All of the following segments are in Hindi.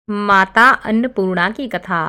माता अन्नपूर्णा की कथा।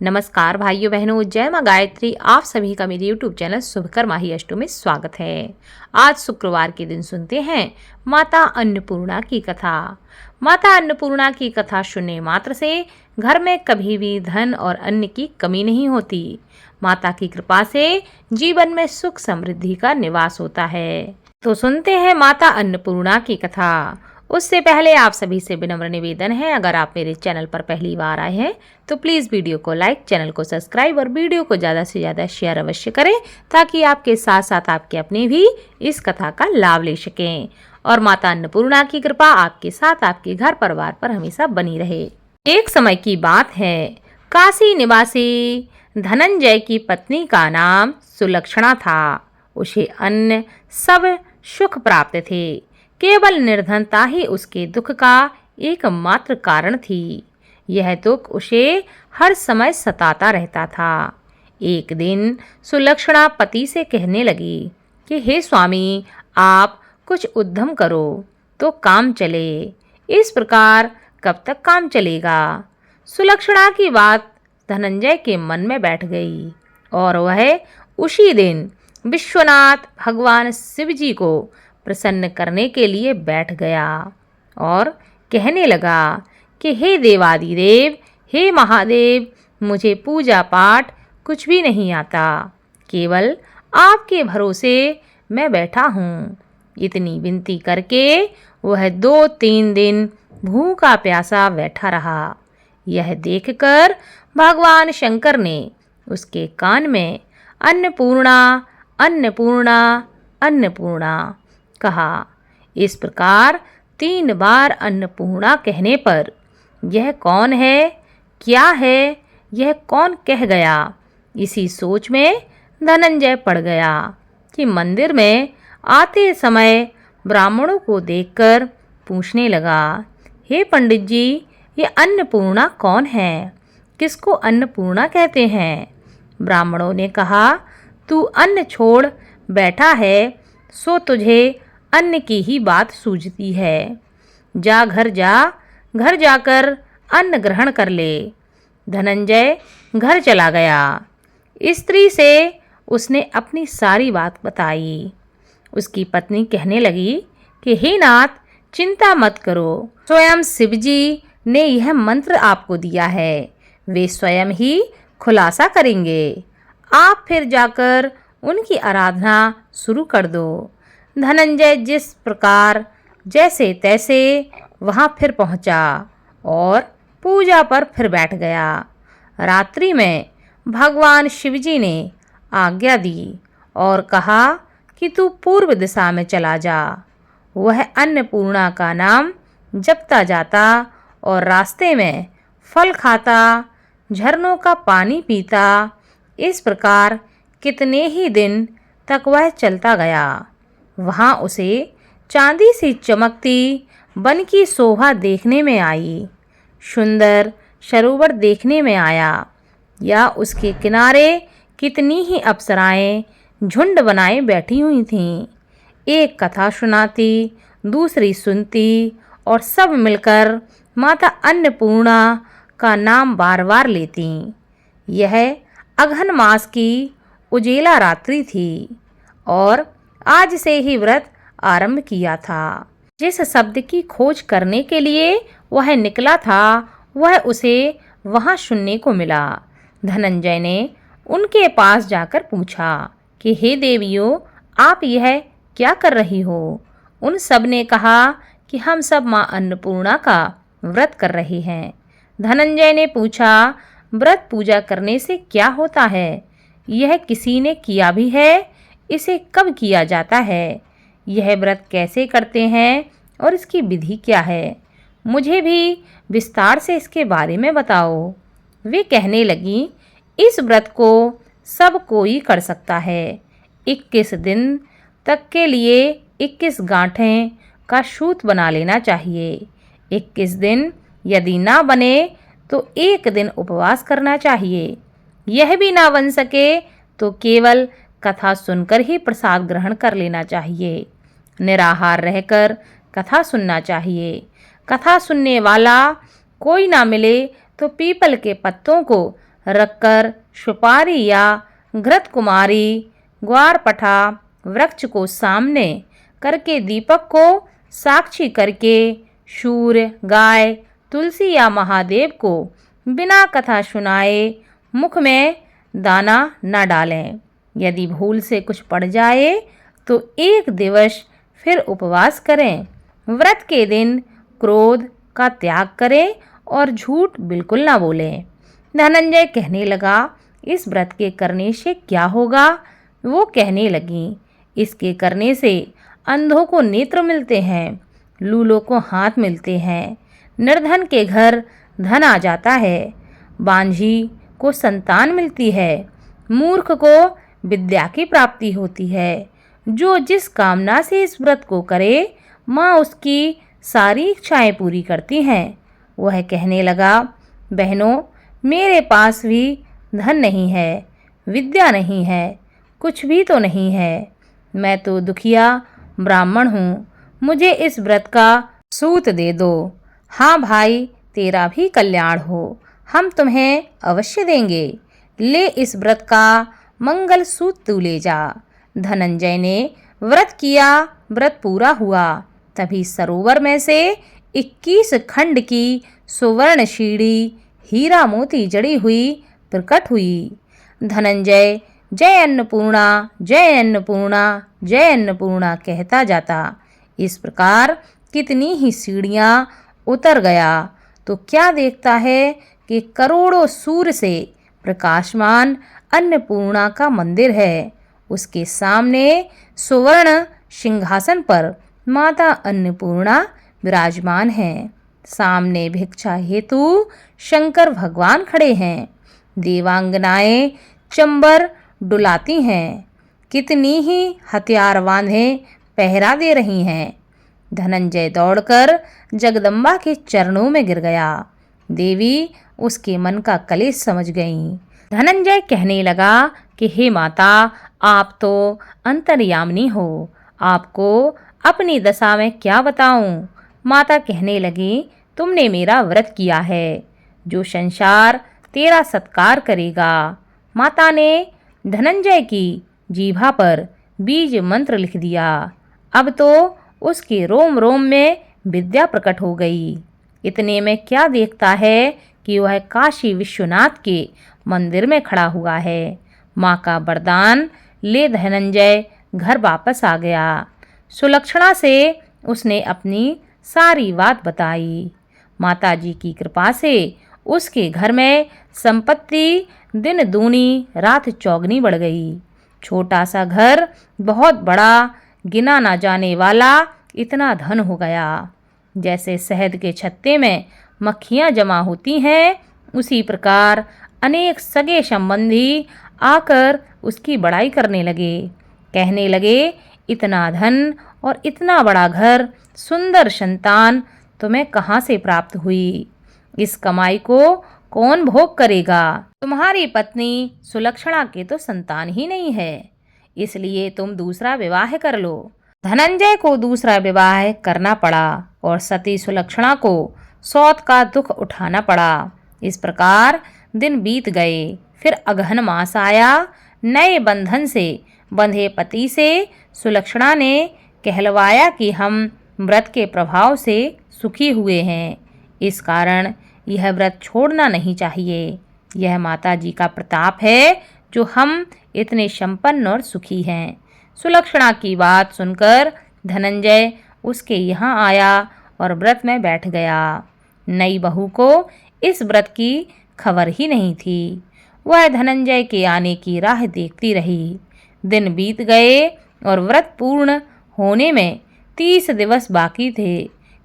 नमस्कार भाइयों बहनों, जय माँ गायत्री। आप सभी का मेरे YouTube चैनल शुभकर्मा ही अष्टमी में स्वागत है। आज शुक्रवार के दिन सुनते हैं माता अन्नपूर्णा की कथा। माता अन्नपूर्णा की कथा सुनने मात्र से घर में कभी भी धन और अन्न की कमी नहीं होती। माता की कृपा से जीवन में सुख समृद्धि का निवास होता है। तो सुनते हैं माता अन्नपूर्णा की कथा। उससे पहले आप सभी से विनम्र निवेदन है, अगर आप मेरे चैनल पर पहली बार आए हैं तो प्लीज़ वीडियो को लाइक, चैनल को सब्सक्राइब और वीडियो को ज़्यादा से ज़्यादा शेयर अवश्य करें, ताकि आपके साथ साथ आपके अपने भी इस कथा का लाभ ले सकें और माता अन्नपूर्णा की कृपा आपके साथ आपके घर परिवार पर हमेशा बनी रहे। एक समय की बात है, काशी निवासी धनंजय की पत्नी का नाम सुलक्षणा था। उसे अन्य सब सुख प्राप्त थे, केवल निर्धनता ही उसके दुख का एकमात्र कारण थी। यह दुख उसे हर समय सताता रहता था। एक दिन सुलक्षणा पति से कहने लगी कि हे स्वामी, आप कुछ उद्यम करो तो काम चले। इस प्रकार कब तक काम चलेगा? सुलक्षणा की बात धनंजय के मन में बैठ गई और वह उसी दिन विश्वनाथ भगवान शिव जी को प्रसन्न करने के लिए बैठ गया और कहने लगा कि हे देवादिदेव, हे महादेव, मुझे पूजा पाठ कुछ भी नहीं आता, केवल आपके भरोसे मैं बैठा हूँ। इतनी विनती करके वह 2-3 दिन भूखा प्यासा बैठा रहा। यह देखकर भगवान शंकर ने उसके कान में अन्नपूर्णा अन्नपूर्णा अन्नपूर्णा कहा। इस प्रकार 3 बार अन्नपूर्णा कहने पर यह कौन है, क्या है, यह कौन कह गया, इसी सोच में धनंजय पड़ गया कि मंदिर में आते समय ब्राह्मणों को देखकर पूछने लगा, हे पंडित जी, ये अन्नपूर्णा कौन है? किसको अन्नपूर्णा कहते हैं? ब्राह्मणों ने कहा, तू अन्न छोड़ बैठा है सो तुझे अन्न की ही बात सूझती है। जा, घर जाकर अन्न ग्रहण कर ले। धनंजय घर चला गया। स्त्री से उसने अपनी सारी बात बताई। उसकी पत्नी कहने लगी कि हे नाथ, चिंता मत करो, स्वयं शिवजी ने यह मंत्र आपको दिया है, वे स्वयं ही खुलासा करेंगे। आप फिर जाकर उनकी आराधना शुरू कर दो। धनंजय जिस प्रकार जैसे तैसे वहाँ फिर पहुँचा और पूजा पर फिर बैठ गया। रात्रि में भगवान शिवजी ने आज्ञा दी और कहा कि तू पूर्व दिशा में चला जा। वह अन्नपूर्णा का नाम जपता जाता और रास्ते में फल खाता, झरनों का पानी पीता। इस प्रकार कितने ही दिन तक वह चलता गया। वहाँ उसे चांदी सी चमकती वन की शोभा देखने में आई, सुंदर सरोवर देखने में आया, या उसके किनारे कितनी ही अप्सराएं झुंड बनाए बैठी हुई थीं। एक कथा सुनाती, दूसरी सुनती और सब मिलकर माता अन्नपूर्णा का नाम बार बार लेती। यह अघन मास की उजेला रात्रि थी और आज से ही व्रत आरंभ किया था। जिस शब्द की खोज करने के लिए वह निकला था, वह उसे वहां सुनने को मिला। धनंजय ने उनके पास जाकर पूछा कि हे देवियों, आप यह क्या कर रही हो? उन सब ने कहा कि हम सब माँ अन्नपूर्णा का व्रत कर रहे हैं। धनंजय ने पूछा, व्रत पूजा करने से क्या होता है? यह किसी ने किया भी है? इसे कब किया जाता है? यह व्रत कैसे करते हैं और इसकी विधि क्या है? मुझे भी विस्तार से इसके बारे में बताओ। वे कहने लगी, इस व्रत को सब कोई कर सकता है। 21 दिन तक के लिए 21 गांठें का सूत बना लेना चाहिए। 21 दिन यदि ना बने तो 1 दिन उपवास करना चाहिए। यह भी ना बन सके तो केवल कथा सुनकर ही प्रसाद ग्रहण कर लेना चाहिए। निराहार रहकर कथा सुनना चाहिए। कथा सुनने वाला कोई ना मिले तो पीपल के पत्तों को रखकर सुपारी या घृत कुमारी ग्वारपठा वृक्ष को सामने करके दीपक को साक्षी करके सूर्य, गाय, तुलसी या महादेव को बिना कथा सुनाए मुख में दाना न डालें। यदि भूल से कुछ पड़ जाए तो 1 दिवस फिर उपवास करें। व्रत के दिन क्रोध का त्याग करें और झूठ बिल्कुल ना बोलें। धनंजय कहने लगा, इस व्रत के करने से क्या होगा? वो कहने लगी, इसके करने से अंधों को नेत्र मिलते हैं, लूलों को हाथ मिलते हैं, निर्धन के घर धन आ जाता है, बांझी को संतान मिलती है, मूर्ख को विद्या की प्राप्ति होती है। जो जिस कामना से इस व्रत को करे माँ उसकी सारी इच्छाएं पूरी करती हैं। वह कहने लगा, बहनों, मेरे पास भी धन नहीं है, विद्या नहीं है, कुछ भी तो नहीं है। मैं तो दुखिया ब्राह्मण हूँ, मुझे इस व्रत का सूत दे दो। हाँ भाई, तेरा भी कल्याण हो, हम तुम्हें अवश्य देंगे। ले इस व्रत का मंगल सूत तू ले जा। धनंजय ने व्रत किया, व्रत पूरा हुआ। तभी सरोवर में से 21 खंड की सुवर्ण शीड़ी हीरा मोती जड़ी हुई प्रकट हुई। धनंजय जय अन्नपूर्णा, जय अन्नपूर्णा, जय अन्नपूर्णा कहता जाता। इस प्रकार कितनी ही सीढ़ियाँ उतर गया तो क्या देखता है कि करोड़ों सूर्य से प्रकाशमान अन्नपूर्णा का मंदिर है। उसके सामने सुवर्ण सिंहासन पर माता अन्नपूर्णा विराजमान हैं। सामने भिक्षा हेतु शंकर भगवान खड़े हैं। देवांगनाएं चंबर डुलाती हैं। कितनी ही हथियार बांधे पहरा दे रही हैं। धनंजय दौड़कर जगदम्बा के चरणों में गिर गया। देवी उसके मन का कलेश समझ गईं। धनंजय कहने लगा कि हे माता, आप तो अंतर्यामिनी हो, आपको अपनी दशा में क्या बताऊं। माता कहने लगी, तुमने मेरा व्रत किया है, जो संसार तेरा सत्कार करेगा। माता ने धनंजय की जीभा पर बीज मंत्र लिख दिया। अब तो उसके रोम रोम में विद्या प्रकट हो गई। इतने में क्या देखता है कि वह काशी विश्वनाथ के मंदिर में खड़ा हुआ है। माँ का वरदान ले धनंजय घर वापस आ गया। सुलक्षणा से उसने अपनी सारी बात बताई। माताजी की कृपा से उसके घर में संपत्ति दिन दूनी रात चौगनी बढ़ गई। छोटा सा घर बहुत बड़ा, गिना ना जाने वाला इतना धन हो गया। जैसे शहद के छत्ते में मक्खियाँ जमा होती हैं, उसी प्रकार अनेक सगे संबंधी आकर उसकी बड़ाई करने लगे। कहने लगे, इतना धन और इतना बड़ा घर, सुंदर संतान तुम्हें कहाँ से प्राप्त हुई? इस कमाई को कौन भोग करेगा? तुम्हारी पत्नी सुलक्षणा के तो संतान ही नहीं है, इसलिए तुम दूसरा विवाह कर लो। धनंजय को दूसरा विवाह करना पड़ा और सती सुलक्षणा को सौत का दुख उठाना पड़ा। इस प्रकार दिन बीत गए। फिर अगहन मास आया। नए बंधन से बंधे पति से सुलक्षणा ने कहलवाया कि हम व्रत के प्रभाव से सुखी हुए हैं, इस कारण यह व्रत छोड़ना नहीं चाहिए। यह माता जी का प्रताप है जो हम इतने संपन्न और सुखी हैं। सुलक्षणा की बात सुनकर धनंजय उसके यहाँ आया और व्रत में बैठ गया। नई बहू को इस व्रत की खबर ही नहीं थी। वह धनंजय के आने की राह देखती रही। दिन बीत गए और व्रत पूर्ण होने में 30 दिवस बाकी थे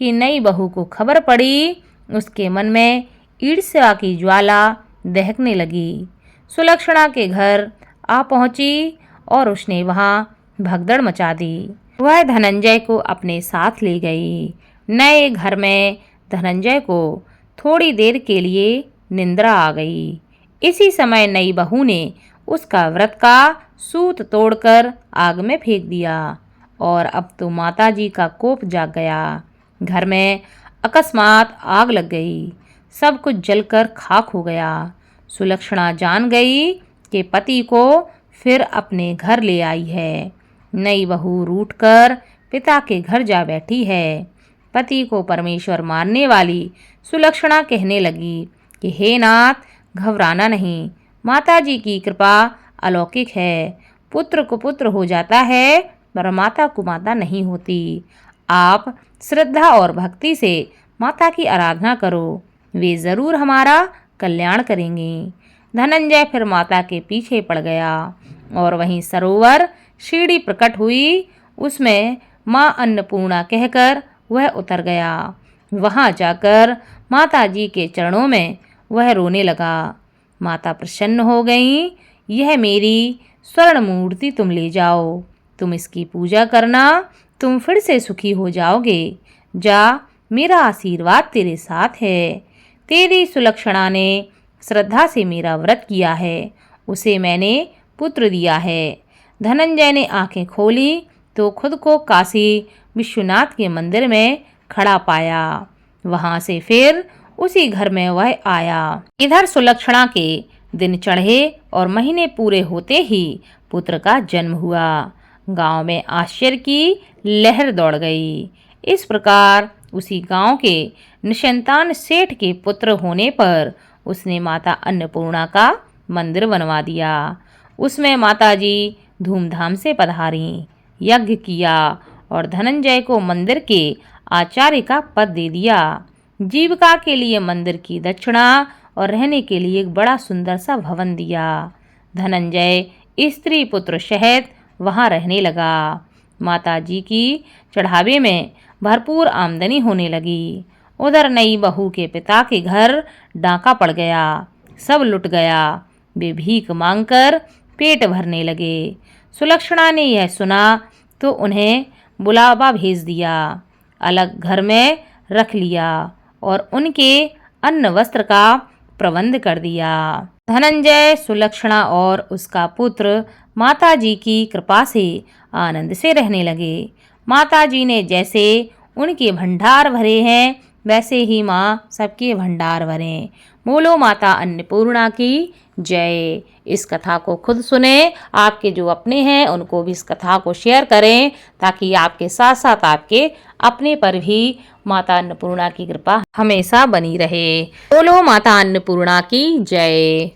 कि नई बहू को खबर पड़ी। उसके मन में ईर्ष्या की ज्वाला दहकने लगी। सुलक्षणा के घर आ पहुंची और उसने वहां भगदड़ मचा दी। वह धनंजय को अपने साथ ले गई। नए घर में धनंजय को थोड़ी देर के लिए निंद्रा आ गई। इसी समय नई बहू ने उसका व्रत का सूत तोड़कर आग में फेंक दिया और अब तो माताजी का कोप जाग गया। घर में अकस्मात आग लग गई। सब कुछ जलकर खाक हो गया। सुलक्षणा जान गई कि पति को फिर अपने घर ले आई है। नई बहू रूठकर पिता के घर जा बैठी है। पति को परमेश्वर मानने वाली सुलक्षणा कहने लगी कि हे नाथ, घबराना नहीं, माताजी की कृपा अलौकिक है। पुत्र को पुत्र हो जाता है पर माता को माता नहीं होती। आप श्रद्धा और भक्ति से माता की आराधना करो, वे ज़रूर हमारा कल्याण करेंगी। धनंजय फिर माता के पीछे पड़ गया और वहीं सरोवर सीढ़ी प्रकट हुई, उसमें माँ अन्नपूर्णा कहकर वह उतर गया। वहां जाकर माता जी के चरणों में वह रोने लगा। माता प्रसन्न हो गईं। यह मेरी स्वर्ण मूर्ति तुम ले जाओ, तुम इसकी पूजा करना, तुम फिर से सुखी हो जाओगे। जा, मेरा आशीर्वाद तेरे साथ है। तेरी सुलक्षणा ने श्रद्धा से मेरा व्रत किया है, उसे मैंने पुत्र दिया है। धनंजय ने आंखें खोली तो खुद को काशी विश्वनाथ के मंदिर में खड़ा पाया। वहां से फिर उसी घर में वह आया। इधर सुलक्षणा के दिन चढ़े और महीने पूरे होते ही पुत्र का जन्म हुआ। गांव में आश्चर्य की लहर दौड़ गई। इस प्रकार उसी गांव के निसंतान सेठ के पुत्र होने पर उसने माता अन्नपूर्णा का मंदिर बनवा दिया। उसमें माताजी धूमधाम से पधारी, यज्ञ किया और धनंजय को मंदिर के आचार्य का पद दे दिया। जीविका के लिए मंदिर की दक्षिणा और रहने के लिए एक बड़ा सुंदर सा भवन दिया। धनंजय स्त्री पुत्र सहित वहां रहने लगा। माता जी की चढ़ावे में भरपूर आमदनी होने लगी। उधर नई बहू के पिता के घर डाका पड़ गया, सब लुट गया। वे भीख मांगकर पेट भरने लगे। सुलक्षणा ने यह सुना तो उन्हें बुलावा भेज दिया, अलग घर में रख लिया और उनके अन्न वस्त्र का प्रबंध कर दिया। धनंजय, सुलक्षणा और उसका पुत्र माता जी की कृपा से आनंद से रहने लगे। माता जी ने जैसे उनके भंडार भरे हैं वैसे ही माँ सबके भंडार भरें। बोलो माता अन्नपूर्णा की जय। इस कथा को खुद सुने, आपके जो अपने हैं उनको भी इस कथा को शेयर करें ताकि आपके साथ साथ आपके अपने पर भी माता अन्नपूर्णा की कृपा हमेशा बनी रहे। बोलो माता अन्नपूर्णा की जय।